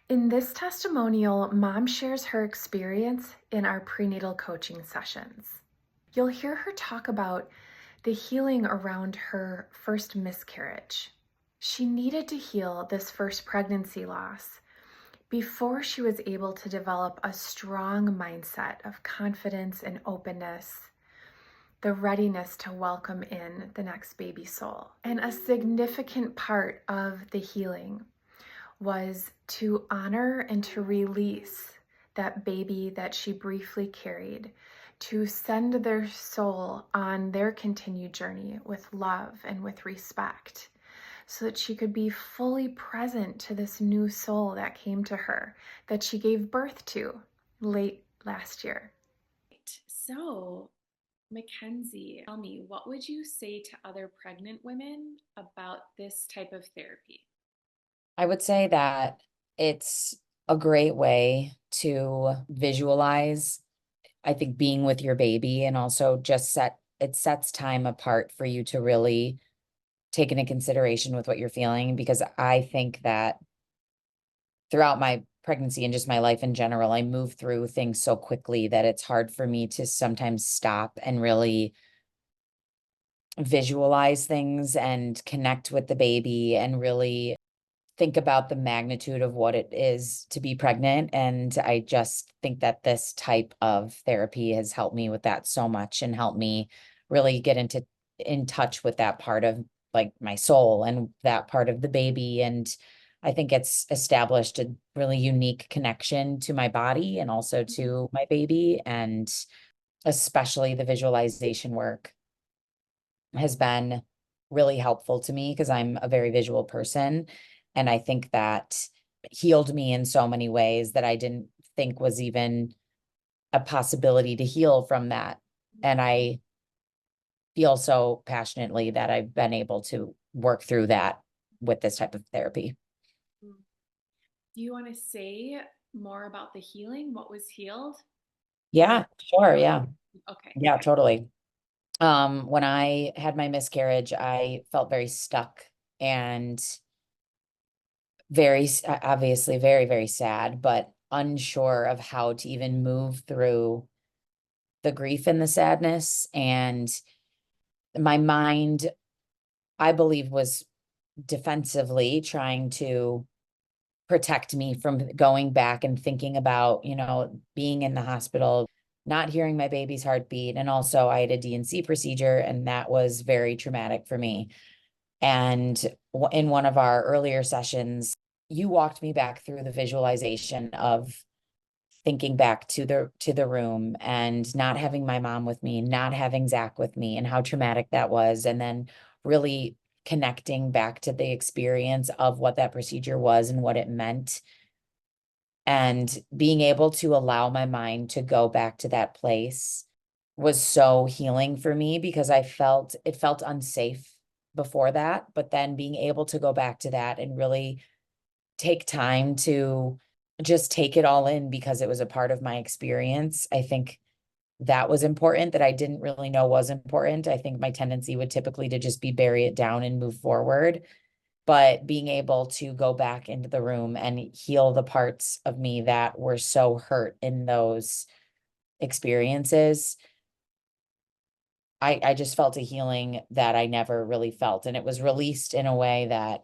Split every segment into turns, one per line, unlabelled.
In this testimonial, Mom shares her experience in our prenatal coaching sessions. You'll hear her talk about the healing around her first miscarriage. She needed to heal this first pregnancy loss before she was able to develop a strong mindset of confidence and openness, the readiness to welcome in the next baby soul. And a significant part of the healing was to honor and to release that baby that she briefly carried, to send their soul on their continued journey with love and with respect, so that she could be fully present to this new soul that came to her, that she gave birth to late last year.
So, Mackenzie, tell me, what would you say to other pregnant women about this type of therapy?
I would say that it's a great way to visualize, I think, being with your baby, and also just it sets time apart for you to really take into consideration with what you're feeling. Because I think that throughout my pregnancy and just my life in general, I move through things so quickly that it's hard for me to sometimes stop and really visualize things and connect with the baby and really think about the magnitude of what it is to be pregnant. And I just think that this type of therapy has helped me with that so much, and helped me really get in touch with that part of like my soul and that part of the baby. And I think it's established a really unique connection to my body and also to my baby. And especially the visualization work has been really helpful to me because I'm a very visual person. And I think that healed me in so many ways that I didn't think was even a possibility to heal from that. And I feel so passionately that I've been able to work through that with this type of therapy.
Do you want to say more about the healing? What was healed?
Yeah,
Or
sure. Yeah.
okay.
Yeah, totally. When I had my miscarriage, I felt very stuck and obviously very, very sad, but unsure of how to even move through the grief and the sadness. And my mind, I believe, was defensively trying to protect me from going back and thinking about, being in the hospital, not hearing my baby's heartbeat. And also I had a DNC procedure, and that was very traumatic for me. And in one of our earlier sessions, you walked me back through the visualization of thinking back to the room and not having my mom with me, not having Zach with me, and how traumatic that was. And then really connecting back to the experience of what that procedure was and what it meant. And being able to allow my mind to go back to that place was so healing for me, because it felt unsafe before that. But then being able to go back to that and really take time to just take it all in, because it was a part of my experience. I think that was important, that I didn't really know was important. I think my tendency would typically to just be bury it down and move forward. But being able to go back into the room and heal the parts of me that were so hurt in those experiences, I just felt a healing that I never really felt. And it was released in a way that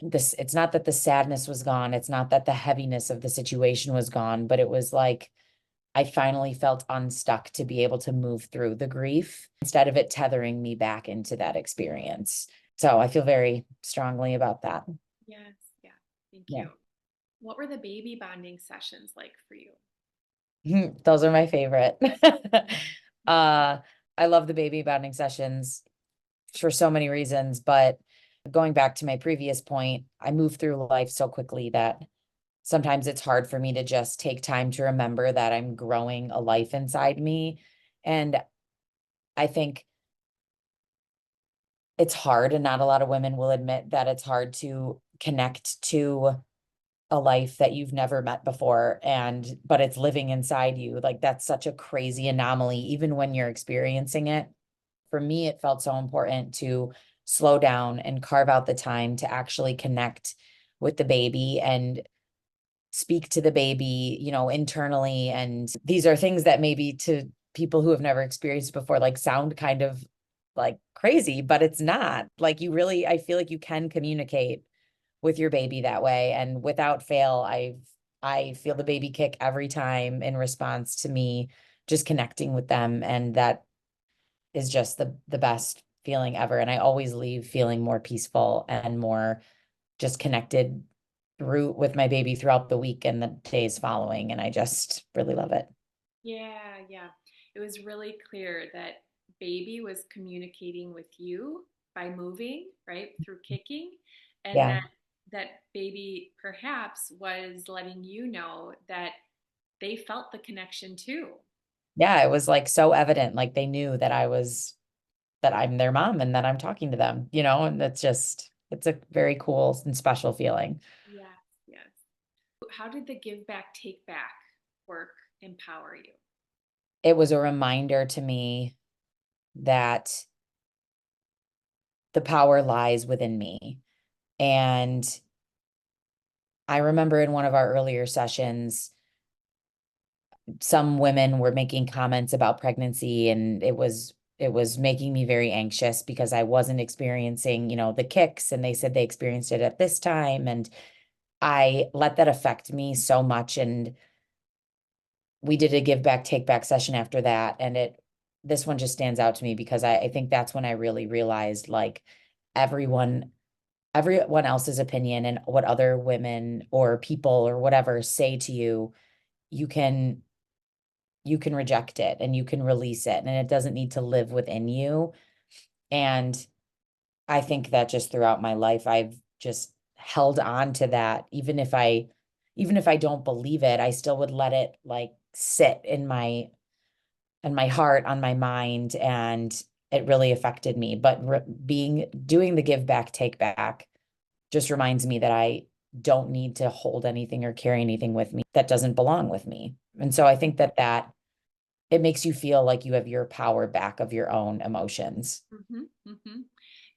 it's not that the sadness was gone. It's not that the heaviness of the situation was gone, but it was like I finally felt unstuck to be able to move through the grief instead of it tethering me back into that experience. So I feel very strongly about that.
Yes. Yeah. Thank
Yeah.
you. What were the baby bonding sessions like for you?
Those are my favorite. I love the baby bonding sessions for so many reasons, but going back to my previous point, I move through life so quickly that sometimes it's hard for me to just take time to remember that I'm growing a life inside me. And I think it's hard, and not a lot of women will admit that it's hard to connect to a life that you've never met before, but it's living inside you. Like, that's such a crazy anomaly even when you're experiencing it. For me, it felt so important to slow down and carve out the time to actually connect with the baby and speak to the baby, internally. And these are things that maybe to people who have never experienced before, like sound kind of like crazy, but it's not. Like I feel like you can communicate with your baby that way. And without fail, I feel the baby kick every time in response to me just connecting with them. And that is just the best feeling ever. And I always leave feeling more peaceful and more just connected through with my baby throughout the week and the days following. And I just really love it.
Yeah, yeah. It was really clear that baby was communicating with you by moving, right, through kicking, and
Yeah.
that baby perhaps was letting you know that they felt the connection too.
Yeah. It was like so evident, like they knew that I'm their mom and that I'm talking to them, and it's a very cool and special feeling.
Yes, yes. How did the give back, take back work empower you?
It was a reminder to me that the power lies within me. And I remember in one of our earlier sessions, some women were making comments about pregnancy, and it was making me very anxious because I wasn't experiencing, the kicks, and they said they experienced it at this time. And I let that affect me so much. And we did a give back, take back session after that. And this one just stands out to me because I think that's when I really realized like everyone, everyone else's opinion and what other women or people or whatever say to you, you can, you can reject it and you can release it and it doesn't need to live within you. And I think that just throughout my life, I've just held on to that. Even if I don't believe it, I still would let it like sit in my heart, on my mind, and it really affected me. But doing the give back, take back just reminds me that I don't need to hold anything or carry anything with me that doesn't belong with me. And so I think that it makes you feel like you have your power back of your own emotions.
Hmm, hmm.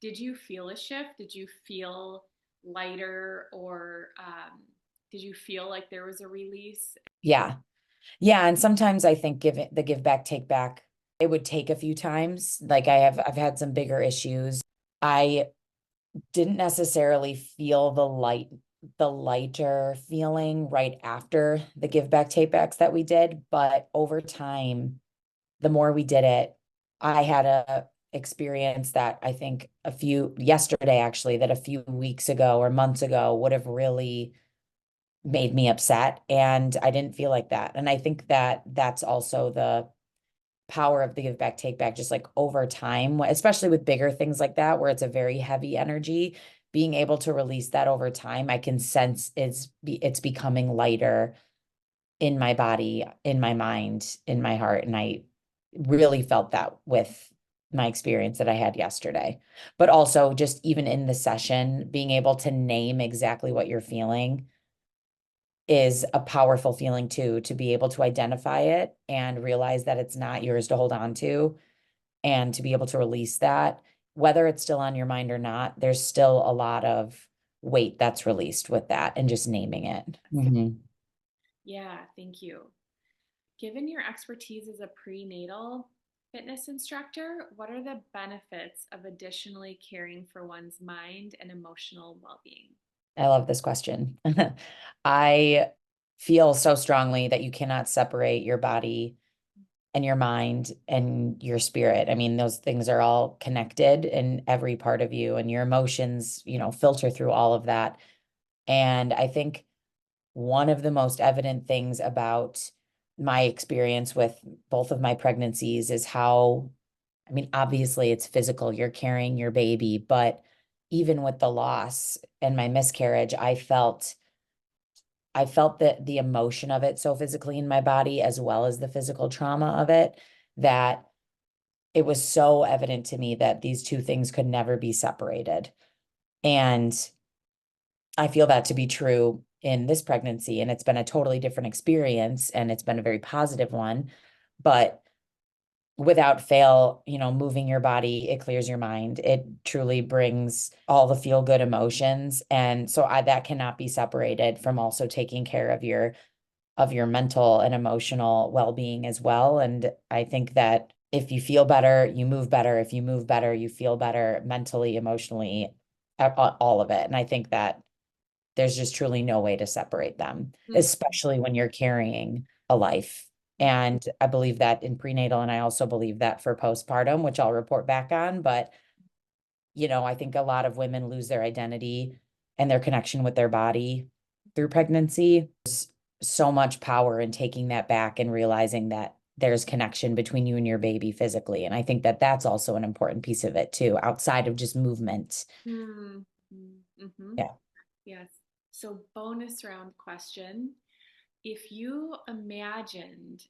Did you feel a shift? Did you feel lighter, or did you feel like there was a release?
Yeah. Yeah. And sometimes I think give back, take back, it would take a few times. Like I've had some bigger issues. I didn't necessarily feel the lighter feeling right after the give back, take backs that we did. But over time, the more we did it, I had a experience that I think yesterday actually, that a few weeks ago or months ago would have really made me upset. And I didn't feel like that. And I think that that's also the power of the give back, take back, just like over time, especially with bigger things like that, where it's a very heavy energy, being able to release that over time, I can sense it's becoming lighter in my body, in my mind, in my heart. And I really felt that with my experience that I had yesterday. But also just even in the session, being able to name exactly what you're feeling is a powerful feeling too, to be able to identify it and realize that it's not yours to hold on to, and to be able to release that, whether it's still on your mind or not, there's still a lot of weight that's released with that and just naming it. Mhm.
Yeah, thank you. Given your expertise as a prenatal fitness instructor, what are the benefits of additionally caring for one's mind and emotional well being?
I love this question. I feel so strongly that you cannot separate your body and your mind and your spirit. I mean, those things are all connected in every part of you, and your emotions, filter through all of that. And I think one of the most evident things about my experience with both of my pregnancies is how, I mean, obviously it's physical, you're carrying your baby, but even with the loss and my miscarriage, I felt that the emotion of it so physically in my body, as well as the physical trauma of it, that it was so evident to me that these two things could never be separated. And I feel that to be true in this pregnancy. And it's been a totally different experience, and it's been a very positive one. But without fail, moving your body, it clears your mind. It truly brings all the feel good emotions. And so that cannot be separated from also taking care of your mental and emotional well-being as well. And I think that if you feel better, you move better. If you move better, you feel better mentally, emotionally, all of it. And I think that there's just truly no way to separate them, especially when you're carrying a life. And I believe that in prenatal, and I also believe that for postpartum, which I'll report back on. But, I think a lot of women lose their identity and their connection with their body through pregnancy. There's so much power in taking that back and realizing that there's connection between you and your baby physically. And I think that that's also an important piece of it too, outside of just movement.
Mm-hmm.
Yeah.
Yes. So bonus round question. If you imagined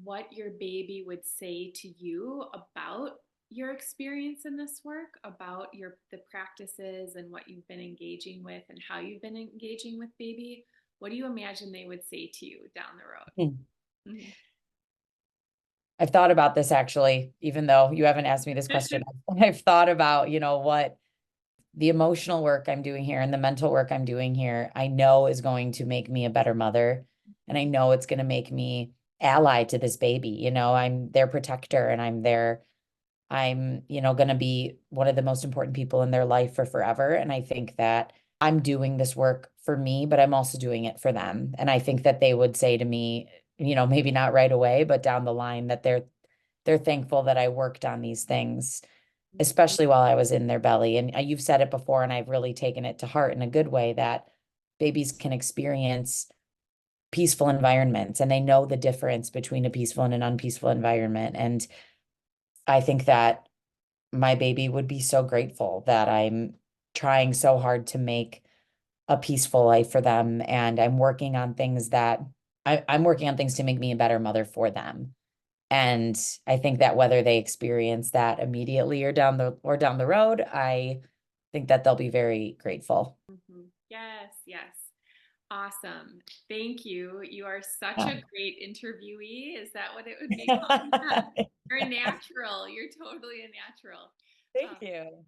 what your baby would say to you about your experience in this work, about the practices and what you've been engaging with and how you've been engaging with baby, what do you imagine they would say to you down the road? Mm-hmm.
I've thought about this actually, even though you haven't asked me this question. I've thought about, what the emotional work I'm doing here and the mental work I'm doing here, I know is going to make me a better mother. And I know it's going to make me ally to this baby. I'm their protector and I'm, going to be one of the most important people in their life for forever. And I think that I'm doing this work for me, but I'm also doing it for them. And I think that they would say to me, maybe not right away, but down the line that they're thankful that I worked on these things, especially while I was in their belly. And you've said it before, and I've really taken it to heart in a good way that babies can experience peaceful environments and they know the difference between a peaceful and an unpeaceful environment. And I think that my baby would be so grateful that I'm trying so hard to make a peaceful life for them. And I'm working on things I'm working on things to make me a better mother for them. And I think that whether they experience that immediately or down the road, I think that they'll be very grateful.
Mm-hmm. Yes, yes. Awesome. Thank you. You are such
Yeah.
a great interviewee. Is that what it would be called? Yeah. You're a natural. You're totally a natural.
Thank you.